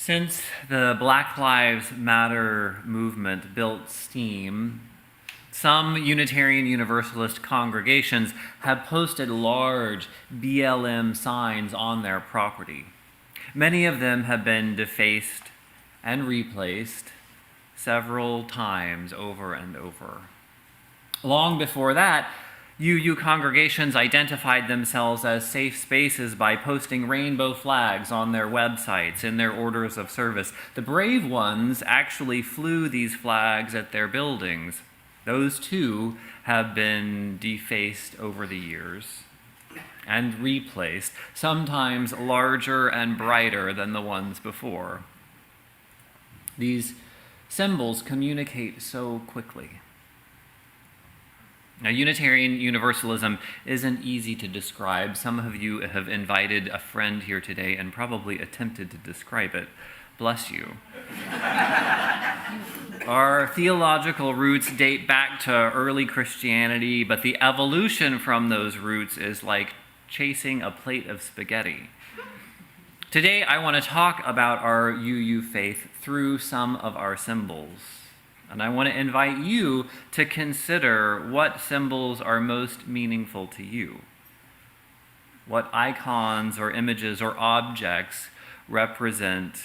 Since the Black Lives Matter movement built steam, some Unitarian Universalist congregations have posted large BLM signs on their property. Many of them have been defaced and replaced several times over and over. Long before that, UU congregations identified themselves as safe spaces by posting rainbow flags on their websites, in their orders of service. The brave ones actually flew these flags at their buildings. Those too have been defaced over the years and replaced, sometimes larger and brighter than the ones before. These symbols communicate so quickly. Now, Unitarian Universalism isn't easy to describe. Some of you have invited a friend here today and probably attempted to describe it. Bless you. Our theological roots date back to early Christianity, but the evolution from those roots is like chasing a plate of spaghetti. Today, I want to talk about our UU faith through some of our symbols. And I want to invite you to consider what symbols are most meaningful to you. What icons or images or objects represent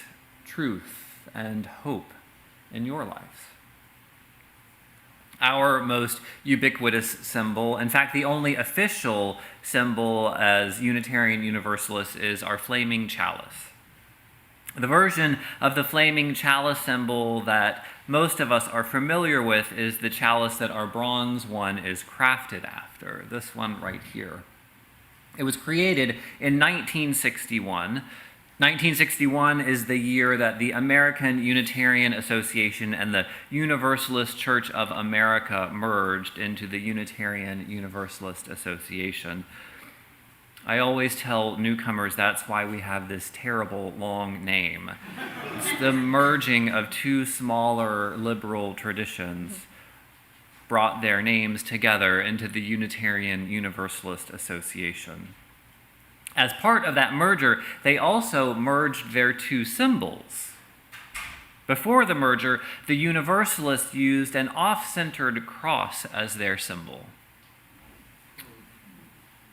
truth and hope in your life. Our most ubiquitous symbol, in fact, the only official symbol as Unitarian Universalists, is our flaming chalice. The version of the flaming chalice symbol that most of us are familiar with is the chalice that our bronze one is crafted after, this one right here. It was created in 1961. 1961 is the year that the American Unitarian Association and the Universalist Church of America merged into the Unitarian Universalist Association. I always tell newcomers that's why we have this terrible long name. It's the merging of two smaller liberal traditions brought their names together into the Unitarian Universalist Association. As part of that merger, they also merged their two symbols. Before the merger, the Universalists used an off-centered cross as their symbol.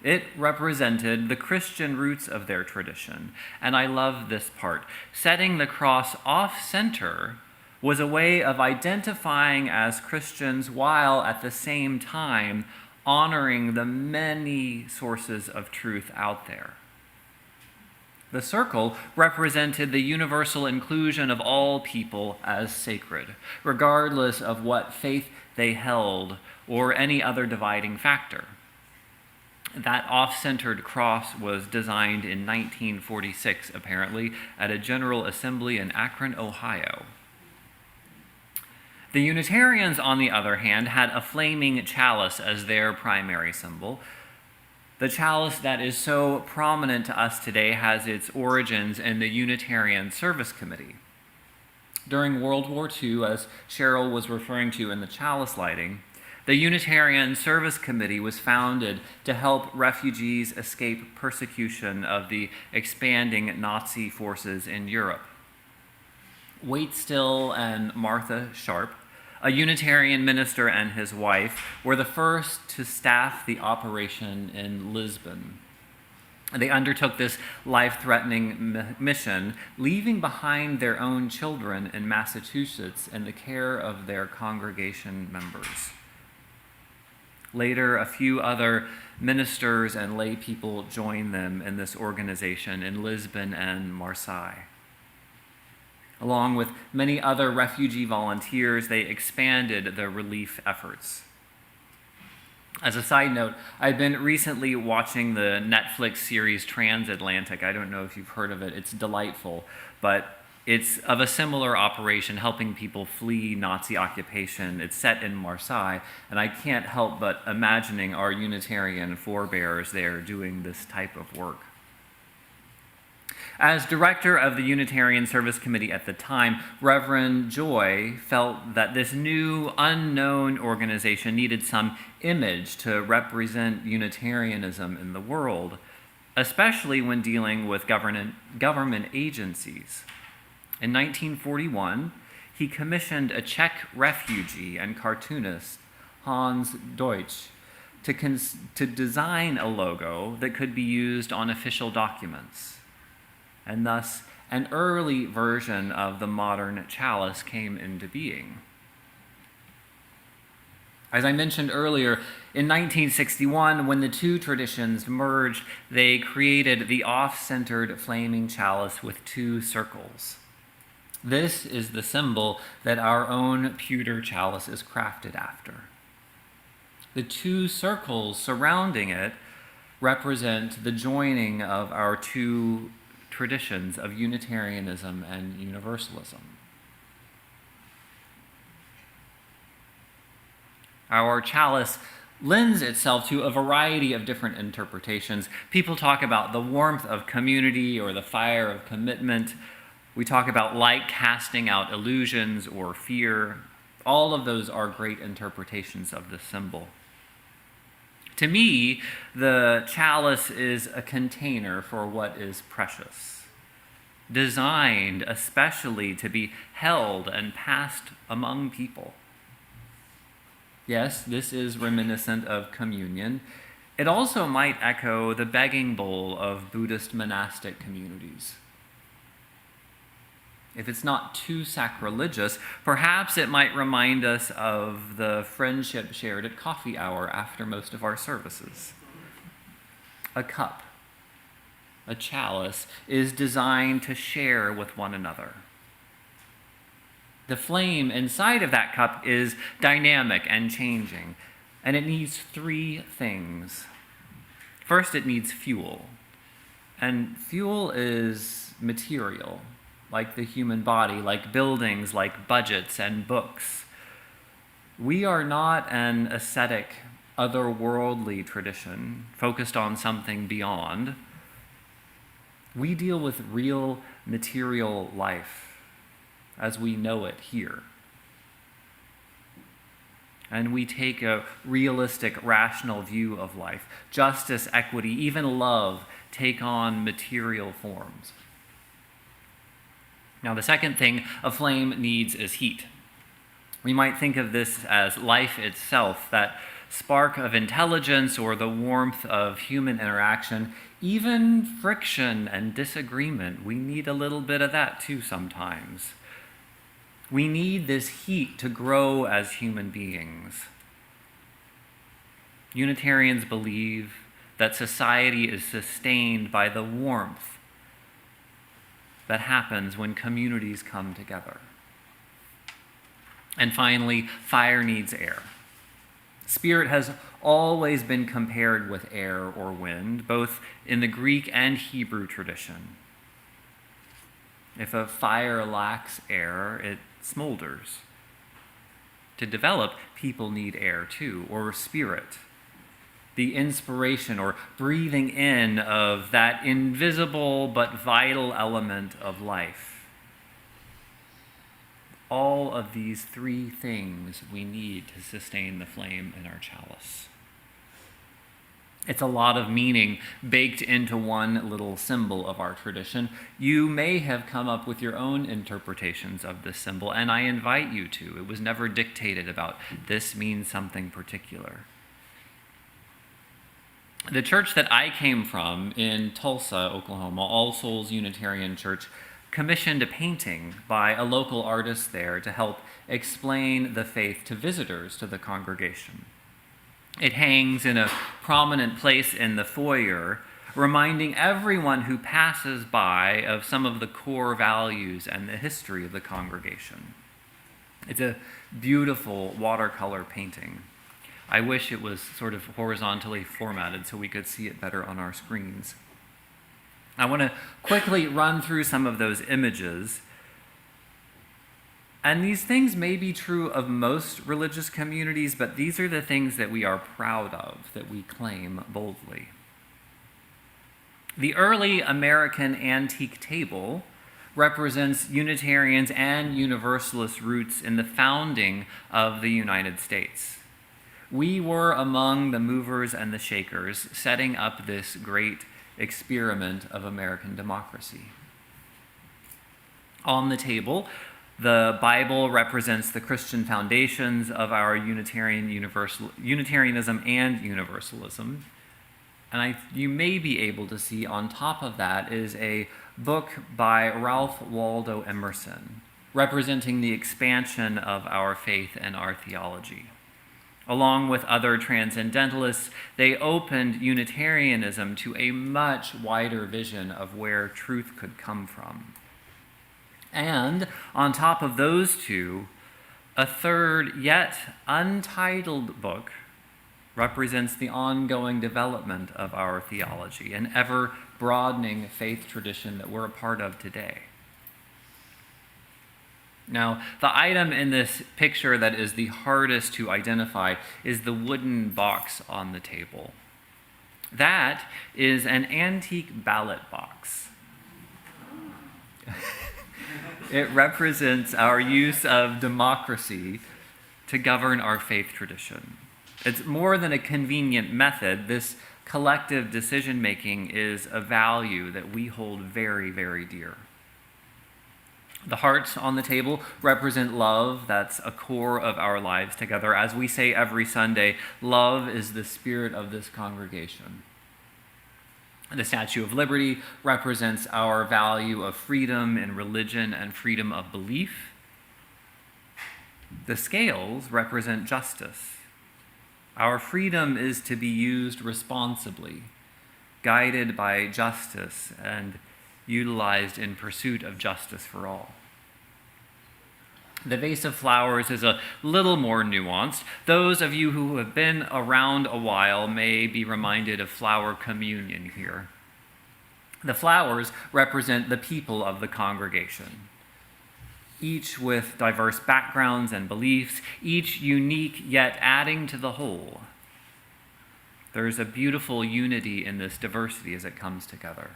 It represented the Christian roots of their tradition, and I love this part. Setting the cross off-center was a way of identifying as Christians while at the same time honoring the many sources of truth out there. The circle represented the universal inclusion of all people as sacred, regardless of what faith they held or any other dividing factor. That off-centered cross was designed in 1946, apparently, at a General Assembly in Akron, Ohio. The Unitarians, on the other hand, had a flaming chalice as their primary symbol. The chalice that is so prominent to us today has its origins in the Unitarian Service Committee. During World War II, as Cheryl was referring to in the chalice lighting, the Unitarian Service Committee was founded to help refugees escape persecution of the expanding Nazi forces in Europe. Waite Still and Martha Sharp, a Unitarian minister and his wife, were the first to staff the operation in Lisbon. They undertook this life-threatening mission, leaving behind their own children in Massachusetts in the care of their congregation members. Later, a few other ministers and lay people joined them in this organization in Lisbon and Marseille. Along with many other refugee volunteers, they expanded the relief efforts. As a side note, I've been recently watching the Netflix series Transatlantic. I don't know if you've heard of it. It's delightful, but it's of a similar operation, helping people flee Nazi occupation. It's set in Marseille, and I can't help but imagining our Unitarian forebears there doing this type of work. As director of the Unitarian Service Committee at the time, Reverend Joy felt that this new, unknown organization needed some image to represent Unitarianism in the world, especially when dealing with government agencies. In 1941, he commissioned a Czech refugee and cartoonist, Hans Deutsch, to design a logo that could be used on official documents. And thus, an early version of the modern chalice came into being. As I mentioned earlier, in 1961, when the two traditions merged, they created the off-centered flaming chalice with two circles. This is the symbol that our own pewter chalice is crafted after. The two circles surrounding it represent the joining of our two traditions of Unitarianism and Universalism. Our chalice lends itself to a variety of different interpretations. People talk about the warmth of community or the fire of commitment. We talk about light casting out illusions or fear. All of those are great interpretations of the symbol. To me, the chalice is a container for what is precious, designed especially to be held and passed among people. Yes, this is reminiscent of communion. It also might echo the begging bowl of Buddhist monastic communities. If it's not too sacrilegious, perhaps it might remind us of the friendship shared at coffee hour after most of our services. A cup, a chalice, is designed to share with one another. The flame inside of that cup is dynamic and changing, and it needs three things. First, it needs fuel, and fuel is material, like the human body, like buildings, like budgets and books. We are not an ascetic, otherworldly tradition focused on something beyond. We deal with real material life as we know it here. And we take a realistic, rational view of life. Justice, equity, even love take on material forms. Now, the second thing a flame needs is heat. We might think of this as life itself, that spark of intelligence or the warmth of human interaction, even friction and disagreement. We need a little bit of that too sometimes. We need this heat to grow as human beings. Unitarians believe that society is sustained by the warmth that happens when communities come together. And finally, fire needs air. Spirit has always been compared with air or wind, both in the Greek and Hebrew tradition. If a fire lacks air, it smolders. To develop, people need air too, or spirit. The inspiration or breathing in of that invisible but vital element of life. All of these three things we need to sustain the flame in our chalice. It's a lot of meaning baked into one little symbol of our tradition. You may have come up with your own interpretations of this symbol, and I invite you to. It was never dictated about this means something particular. The church that I came from in Tulsa, Oklahoma, All Souls Unitarian Church, commissioned a painting by a local artist there to help explain the faith to visitors to the congregation. It hangs in a prominent place in the foyer, reminding everyone who passes by of some of the core values and the history of the congregation. It's a beautiful watercolor painting. I wish it was sort of horizontally formatted so we could see it better on our screens. I want to quickly run through some of those images. And these things may be true of most religious communities, but these are the things that we are proud of, that we claim boldly. The early American antique table represents Unitarians and Universalist roots in the founding of the United States. We were among the movers and the shakers setting up this great experiment of American democracy. On the table, the Bible represents the Christian foundations of our Unitarianism and Universalism. And you may be able to see on top of that is a book by Ralph Waldo Emerson, representing the expansion of our faith and our theology. Along with other transcendentalists, they opened Unitarianism to a much wider vision of where truth could come from. And on top of those two, a third yet untitled book represents the ongoing development of our theology, an ever-broadening faith tradition that we're a part of today. Now, the item in this picture that is the hardest to identify is the wooden box on the table. That is an antique ballot box. It represents our use of democracy to govern our faith tradition. It's more than a convenient method. This collective decision-making is a value that we hold very, very dear. The hearts on the table represent love. That's a core of our lives together. As we say every Sunday, love is the spirit of this congregation. The Statue of Liberty represents our value of freedom in religion and freedom of belief. The scales represent justice. Our freedom is to be used responsibly, guided by justice and utilized in pursuit of justice for all. The vase of flowers is a little more nuanced. Those of you who have been around a while may be reminded of flower communion here. The flowers represent the people of the congregation, each with diverse backgrounds and beliefs, each unique yet adding to the whole. There's a beautiful unity in this diversity as it comes together.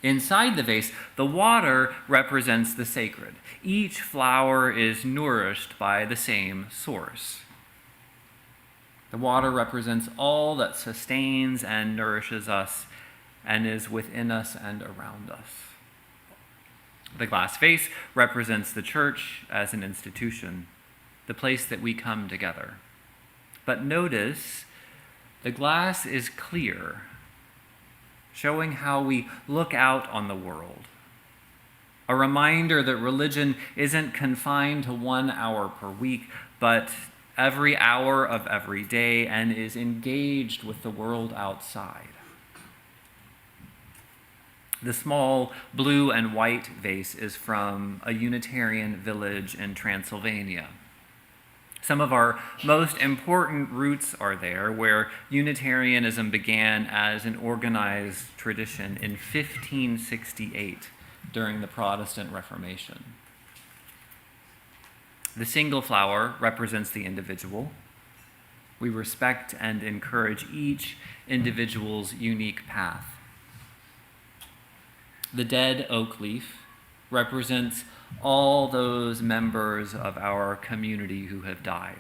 Inside the vase, the water represents the sacred. Each flower is nourished by the same source. The water represents all that sustains and nourishes us and is within us and around us. The glass vase represents the church as an institution, the place that we come together. But notice, the glass is clear, showing how we look out on the world. A reminder that religion isn't confined to 1 hour per week, but every hour of every day, and is engaged with the world outside. The small blue and white vase is from a Unitarian village in Transylvania. Some of our most important roots are there, where Unitarianism began as an organized tradition in 1568 during the Protestant Reformation. The single flower represents the individual. We respect and encourage each individual's unique path. The dead oak leaf represents all those members of our community who have died.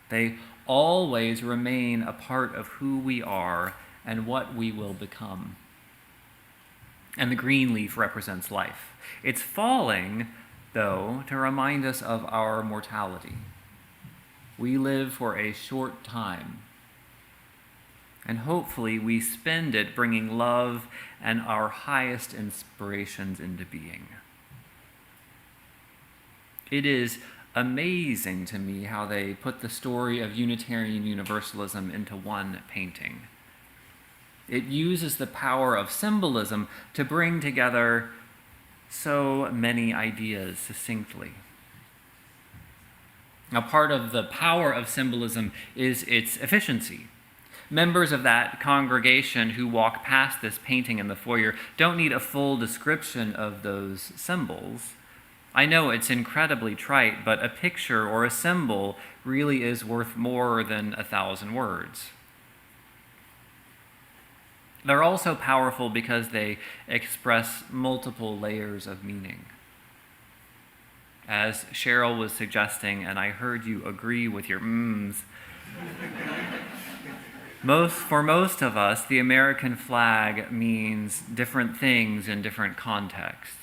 They always remain a part of who we are and what we will become. And the green leaf represents life. It's falling, though, to remind us of our mortality. We live for a short time, and hopefully we spend it bringing love and our highest inspirations into being. It is amazing to me how they put the story of Unitarian Universalism into one painting. It uses the power of symbolism to bring together so many ideas succinctly. Now, part of the power of symbolism is its efficiency. Members of that congregation who walk past this painting in the foyer don't need a full description of those symbols. I know it's incredibly trite, but a picture or a symbol really is worth more than 1,000 words. They're also powerful because they express multiple layers of meaning. As Cheryl was suggesting, and I heard you agree with your mms, for most of us, the American flag means different things in different contexts.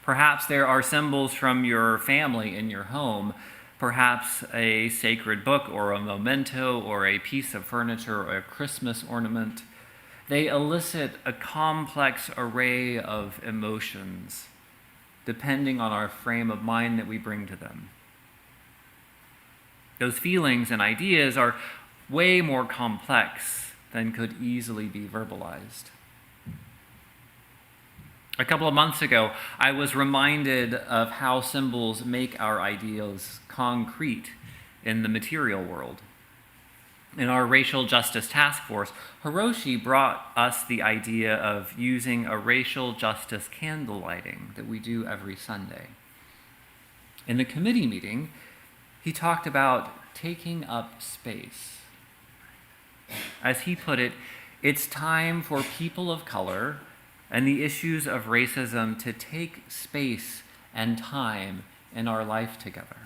Perhaps there are symbols from your family in your home, perhaps a sacred book or a memento or a piece of furniture or a Christmas ornament. They elicit a complex array of emotions, depending on our frame of mind that we bring to them. Those feelings and ideas are way more complex than could easily be verbalized. A couple of months ago, I was reminded of how symbols make our ideals concrete in the material world. In our racial justice task force, Hiroshi brought us the idea of using a racial justice candle lighting that we do every Sunday. In the committee meeting, he talked about taking up space. As he put it, it's time for people of color and the issues of racism to take space and time in our life together.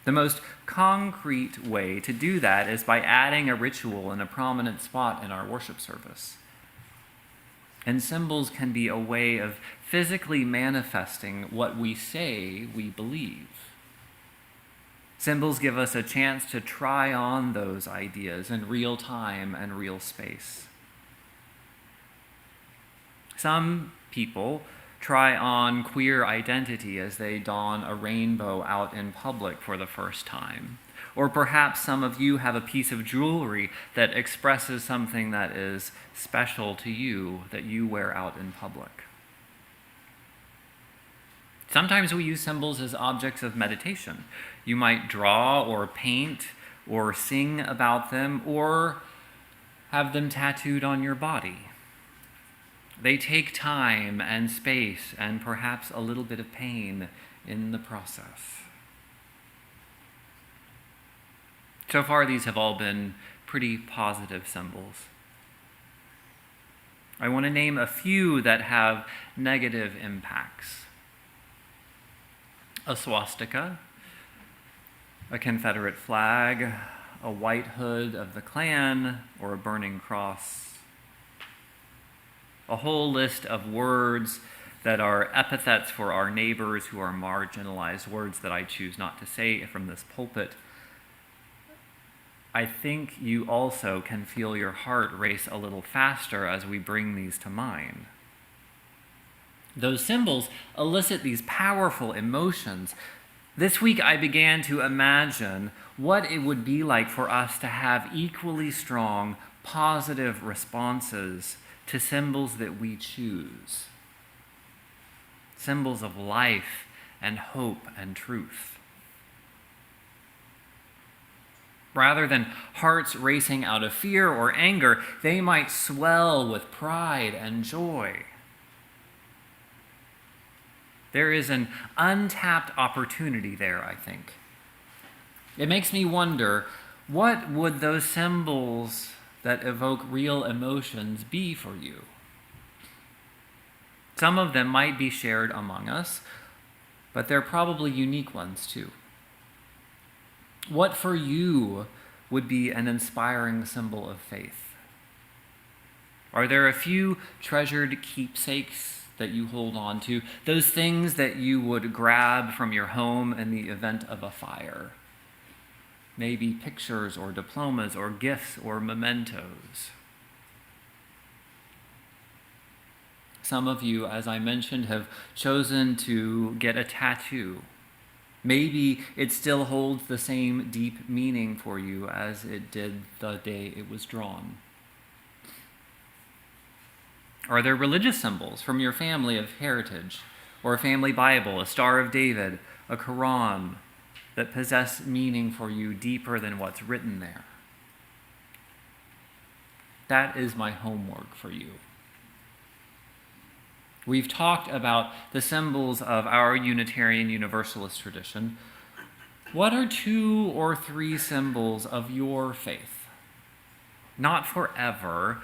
The most concrete way to do that is by adding a ritual in a prominent spot in our worship service. And symbols can be a way of physically manifesting what we say we believe. Symbols give us a chance to try on those ideas in real time and real space. Some people try on queer identity as they don a rainbow out in public for the first time. Or perhaps some of you have a piece of jewelry that expresses something that is special to you that you wear out in public. Sometimes we use symbols as objects of meditation. You might draw or paint or sing about them or have them tattooed on your body. They take time and space and perhaps a little bit of pain in the process. So far, these have all been pretty positive symbols. I want to name a few that have negative impacts. A swastika, a Confederate flag, a white hood of the Klan, or a burning cross. A whole list of words that are epithets for our neighbors who are marginalized, words that I choose not to say from this pulpit. I think you also can feel your heart race a little faster as we bring these to mind. Those symbols elicit these powerful emotions. This week I began to imagine what it would be like for us to have equally strong, positive responses to symbols that we choose. Symbols of life and hope and truth. Rather than hearts racing out of fear or anger, they might swell with pride and joy. There is an untapped opportunity there, I think. It makes me wonder, what would those symbols that evoke real emotions be for you? Some of them might be shared among us, but they're probably unique ones too. What for you would be an inspiring symbol of faith? Are there a few treasured keepsakes that you hold on to, those things that you would grab from your home in the event of a fire? Maybe pictures or diplomas or gifts or mementos. Some of you, as I mentioned, have chosen to get a tattoo. Maybe it still holds the same deep meaning for you as it did the day it was drawn. Are there religious symbols from your family of heritage, or a family Bible, a Star of David, a Quran, that possess meaning for you deeper than what's written there? That is my homework for you. We've talked about the symbols of our Unitarian Universalist tradition. What are 2 or 3 symbols of your faith? Not forever,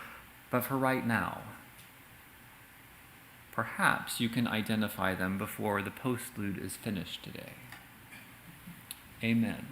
but for right now. Perhaps you can identify them before the postlude is finished today. Amen.